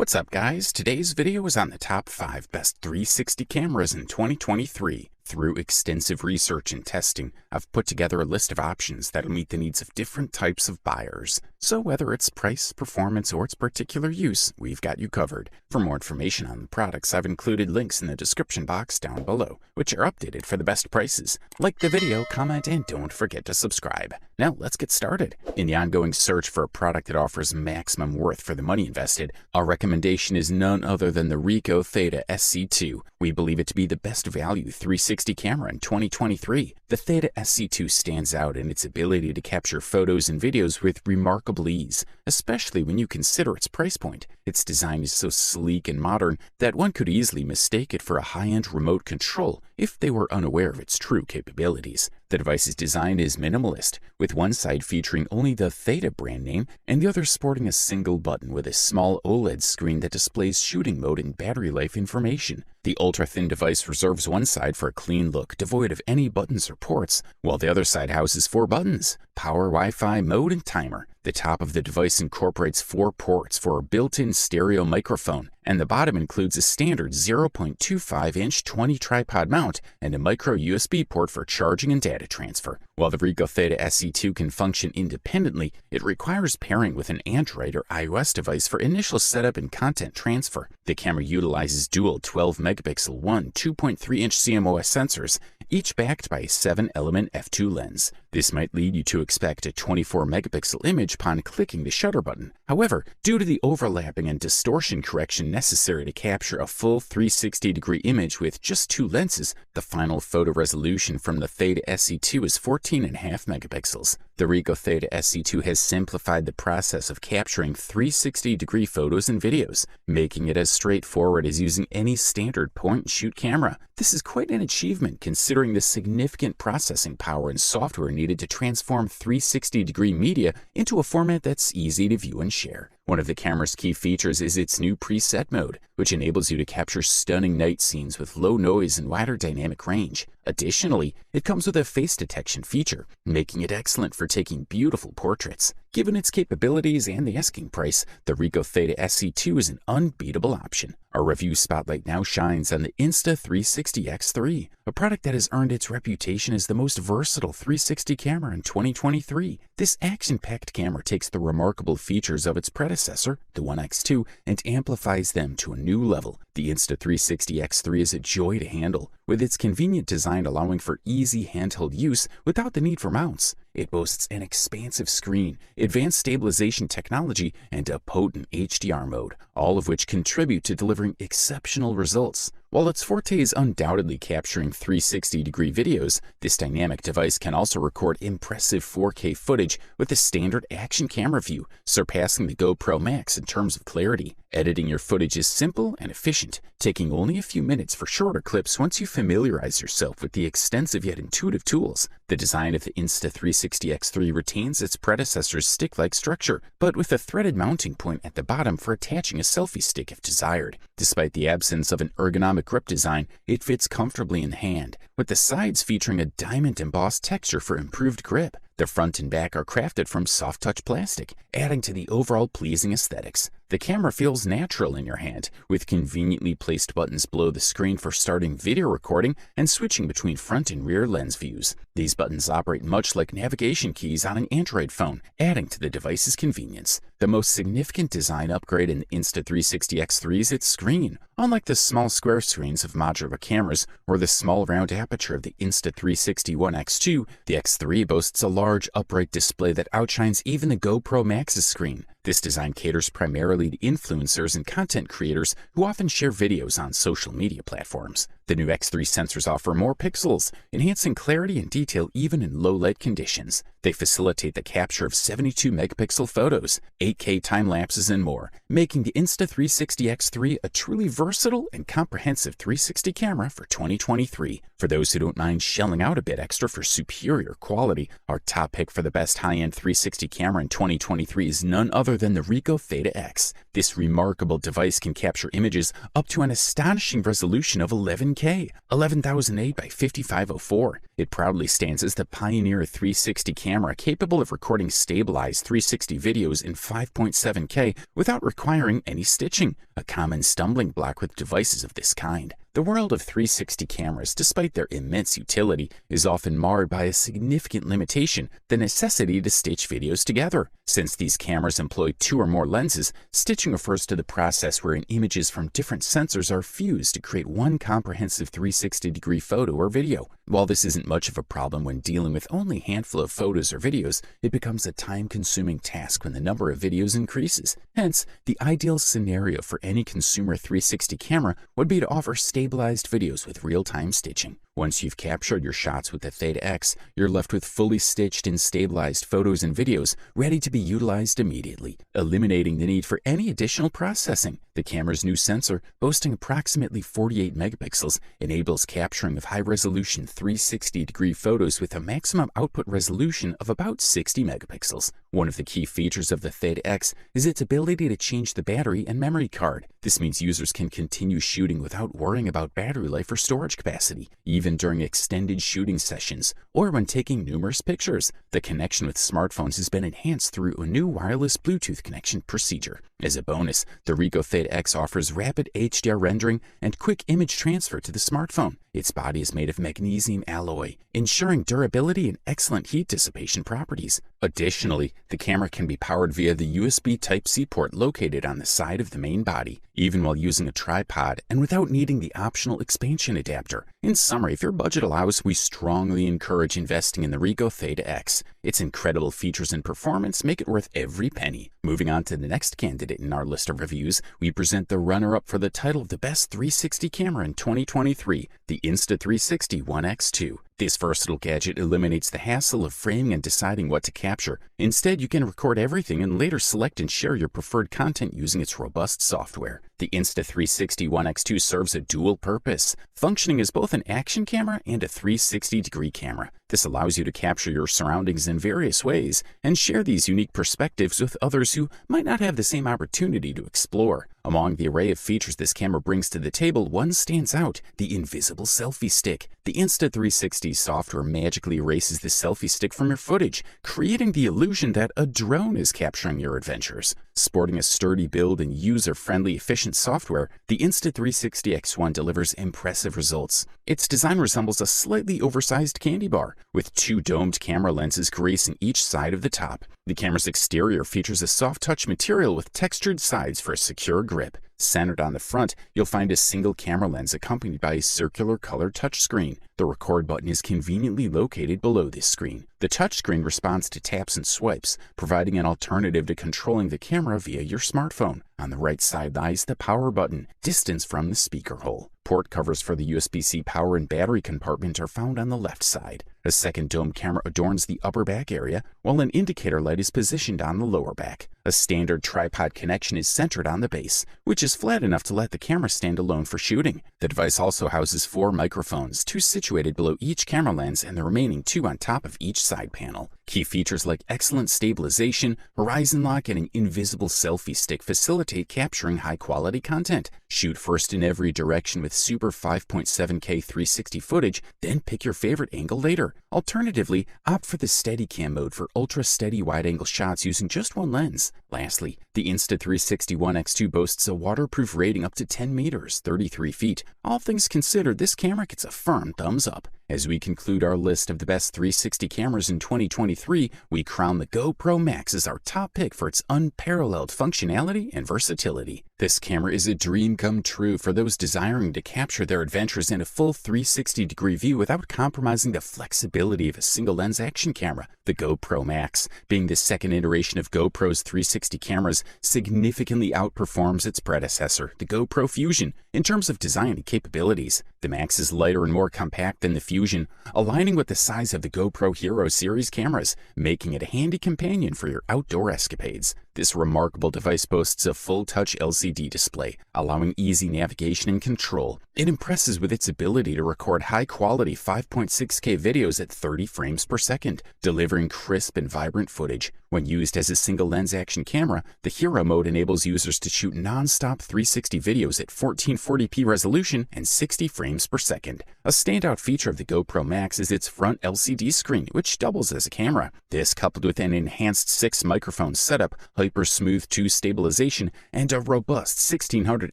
What's up, guys? Today's video is on the top 5 best 360 cameras in 2023. Through extensive research and testing, I've put together a list of options that'll meet the needs of different types of buyers. So whether it's price, performance, or its particular use, we've got you covered. For more information on the products, I've included links in the description box down below, which are updated for the best prices. Like the video, comment, and don't forget to subscribe. Now let's get started. In the ongoing search for a product that offers maximum worth for the money invested, our recommendation is none other than the Ricoh Theta SC2. We believe it to be the best value 360 camera in 2023. The Theta SC2 stands out in its ability to capture photos and videos with remarkable ease, especially when you consider its price point. Its design is so sleek and modern that one could easily mistake it for a high-end remote control if they were unaware of its true capabilities. The device's design is minimalist, with one side featuring only the Theta brand name and the other sporting a single button with a small OLED screen that displays shooting mode and battery life information. The ultra-thin device reserves one side for a clean look devoid of any buttons or ports, while the other side houses 4 buttons: power, Wi-Fi, mode, and timer. The top of the device incorporates 4 ports for a built-in stereo microphone, and the bottom includes a standard 0.25-inch 20 tripod mount and a micro USB port for charging and data transfer. While the Ricoh Theta SC2 can function independently, it requires pairing with an Android or iOS device for initial setup and content transfer. The camera utilizes dual 12-megapixel 2.3-inch CMOS sensors, each backed by a 7-element f2 lens. This might lead you to expect a 24-megapixel image upon clicking the shutter button. However, due to the overlapping and distortion correction necessary to capture a full 360-degree image with just 2 lenses, the final photo resolution from the Theta SC2 is 14.5 megapixels. The Ricoh Theta SC2 has simplified the process of capturing 360-degree photos and videos, making it as straightforward as using any standard point-and-shoot camera. This is quite an achievement considering the significant processing power and software needed to transform 360-degree media into a format that's easy to view and share. One of the camera's key features is its new preset mode, which enables you to capture stunning night scenes with low noise and wider dynamic range. Additionally, it comes with a face detection feature, making it excellent for taking beautiful portraits. Given its capabilities and the asking price, the Ricoh Theta SC2 is an unbeatable option. Our review spotlight now shines on the Insta360 X3, a product that has earned its reputation as the most versatile 360 camera in 2023. This action-packed camera takes the remarkable features of its predecessor, the One X2, and amplifies them to a new level. The Insta360 X3 is a joy to handle, with its convenient design allowing for easy handheld use without the need for mounts. It boasts an expansive screen, advanced stabilization technology, and a potent HDR mode, all of which contribute to delivering exceptional results. While its forte is undoubtedly capturing 360-degree videos, this dynamic device can also record impressive 4K footage with a standard action camera view, surpassing the GoPro Max in terms of clarity. Editing your footage is simple and efficient, taking only a few minutes for shorter clips once you familiarize yourself with the extensive yet intuitive tools. The design of the Insta360 X3 retains its predecessor's stick-like structure, but with a threaded mounting point at the bottom for attaching a selfie stick if desired. Despite the absence of an ergonomic grip design, it fits comfortably in the hand, with the sides featuring a diamond-embossed texture for improved grip. The front and back are crafted from soft-touch plastic, adding to the overall pleasing aesthetics. The camera feels natural in your hand, with conveniently placed buttons below the screen for starting video recording and switching between front and rear lens views. These buttons operate much like navigation keys on an Android phone, adding to the device's convenience. The most significant design upgrade in the Insta360 X3 is its screen. Unlike the small square screens of modular cameras or the small round aperture of the Insta360 One X2, the X3 boasts a large upright display that outshines even the GoPro Max's screen. This design caters primarily to influencers and content creators who often share videos on social media platforms. The new X3 sensors offer more pixels, enhancing clarity and detail even in low-light conditions. They facilitate the capture of 72-megapixel photos, 8K time-lapses, and more, making the Insta360 X3 a truly versatile and comprehensive 360 camera for 2023. For those who don't mind shelling out a bit extra for superior quality, our top pick for the best high-end 360 camera in 2023 is none other than the Ricoh Theta X. This remarkable device can capture images up to an astonishing resolution of 11 10K, 11008 by 5504. It proudly stands as the pioneer 360 camera capable of recording stabilized 360 videos in 5.7K without requiring any stitching, a common stumbling block with devices of this kind. The world of 360 cameras, despite their immense utility, is often marred by a significant limitation, the necessity to stitch videos together. Since these cameras employ 2 or more lenses, stitching refers to the process wherein images from different sensors are fused to create one comprehensive 360-degree photo or video. While this isn't much of a problem when dealing with only a handful of photos or videos, it becomes a time-consuming task when the number of videos increases. Hence, the ideal scenario for any consumer 360 camera would be to offer stabilized videos with real-time stitching. Once you've captured your shots with the Theta X, you're left with fully stitched and stabilized photos and videos ready to be utilized immediately, eliminating the need for any additional processing. The camera's new sensor, boasting approximately 48 megapixels, enables capturing of high-resolution 360-degree photos with a maximum output resolution of about 60 megapixels. One of the key features of the Theta X is its ability to change the battery and memory card. This means users can continue shooting without worrying about battery life or storage capacity, even during extended shooting sessions or when taking numerous pictures. The connection with smartphones has been enhanced through a new wireless Bluetooth connection procedure. As a bonus, the Ricoh Theta X offers rapid HDR rendering and quick image transfer to the smartphone. Its body is made of magnesium alloy, ensuring durability and excellent heat dissipation properties. Additionally, the camera can be powered via the USB Type-C port located on the side of the main body, even while using a tripod and without needing the optional expansion adapter. In summary, if your budget allows, we strongly encourage investing in the Ricoh Theta X. Its incredible features and performance make it worth every penny. Moving on to the next candidate in our list of reviews, we present the runner-up for the title of the best 360 camera in 2023, the Insta360 One X2. This versatile gadget eliminates the hassle of framing and deciding what to capture. Instead, you can record everything and later select and share your preferred content using its robust software. The Insta360 One X2 serves a dual purpose, functioning as both an action camera and a 360-degree camera. This allows you to capture your surroundings in various ways and share these unique perspectives with others who might not have the same opportunity to explore. Among the array of features this camera brings to the table, one stands out: the invisible selfie stick. The Insta360 software magically erases the selfie stick from your footage, creating the illusion that a drone is capturing your adventures. Sporting a sturdy build and user-friendly, efficient software, the Insta360 X1 delivers impressive results. Its design resembles a slightly oversized candy bar, with 2 domed camera lenses gracing each side of the top. The camera's exterior features a soft-touch material with textured sides for a secure grip. Centered on the front, you'll find a single camera lens accompanied by a circular color touchscreen. The record button is conveniently located below this screen. The touchscreen responds to taps and swipes, providing an alternative to controlling the camera via your smartphone. On the right side lies the power button, distance from the speaker hole. Port covers for the USB-C power and battery compartment are found on the left side. A second dome camera adorns the upper back area, while an indicator light is positioned on the lower back. A standard tripod connection is centered on the base, which is flat enough to let the camera stand alone for shooting. The device also houses 4 microphones, 2 situated below each camera lens and the remaining 2 on top of each side panel. Key features like excellent stabilization, horizon lock, and an invisible selfie stick facilitate capturing high-quality content. Shoot first in every direction with super 5.7K 360 footage, then pick your favorite angle later. Alternatively, opt for the Steadicam mode for ultra-steady wide-angle shots using just one lens. Lastly, the Insta360 One X2 boasts a waterproof rating up to 10 meters, 33 feet. All things considered, this camera gets a firm thumbs up. As we conclude our list of the best 360 cameras in 2023, we crown the GoPro Max as our top pick for its unparalleled functionality and versatility. This camera is a dream come true for those desiring to capture their adventures in a full 360-degree view without compromising the flexibility of a single-lens action camera. The GoPro Max, being the second iteration of GoPro's 360 cameras, significantly outperforms its predecessor, the GoPro Fusion, in terms of design and capabilities. The Max is lighter and more compact than the Fusion, aligning with the size of the GoPro Hero series cameras, making it a handy companion for your outdoor escapades. This remarkable device boasts a full-touch LCD display, allowing easy navigation and control. It impresses with its ability to record high-quality 5.6K videos at 30 frames per second, delivering crisp and vibrant footage. When used as a single-lens action camera, the Hero mode enables users to shoot non-stop 360 videos at 1440p resolution and 60 frames per second. A standout feature of the GoPro Max is its front LCD screen, which doubles as a camera. This, coupled with an enhanced 6-microphone setup, hyper-smooth 2 stabilization, and a robust 1600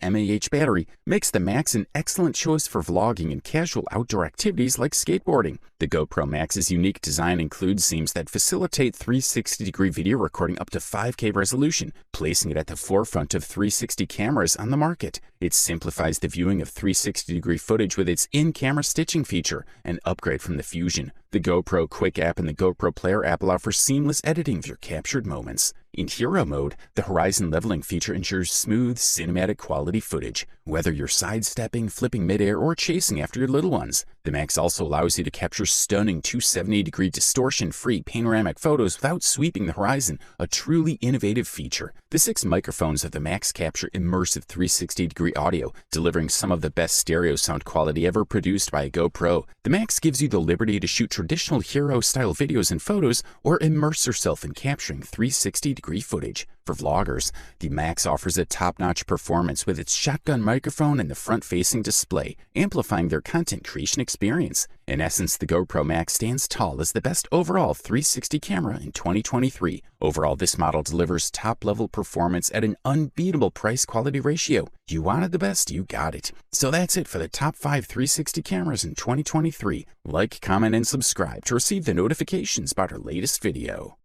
mAh battery, makes the Max an excellent choice for vlogging and casual outdoor activities like skateboarding. The GoPro Max's unique design includes seams that facilitate 360-degree video recording up to 5K resolution, placing it at the forefront of 360 cameras on the market. It simplifies the viewing of 360-degree footage with its in-camera stitching feature, an upgrade from the Fusion. The GoPro Quick app and the GoPro Player app allow for seamless editing of your captured moments. In Hero mode, the horizon leveling feature ensures smooth, cinematic quality footage, whether you're sidestepping, flipping midair, or chasing after your little ones. The Max also allows you to capture stunning 270-degree distortion-free panoramic photos without sweeping the horizon, a truly innovative feature. The 6 microphones of the Max capture immersive 360-degree audio, delivering some of the best stereo sound quality ever produced by a GoPro. The Max gives you the liberty to shoot traditional Hero-style videos and photos, or immerse yourself in capturing 360-degree footage. For vloggers, the Max offers a top-notch performance with its shotgun microphone and the front-facing display, amplifying their content creation experience. In essence, the GoPro Max stands tall as the best overall 360 camera in 2023. Overall, this model delivers top-level performance at an unbeatable price-quality ratio. You wanted the best, you got it. So that's it for the top 5 360 cameras in 2023. Like, comment, and subscribe to receive the notifications about our latest video.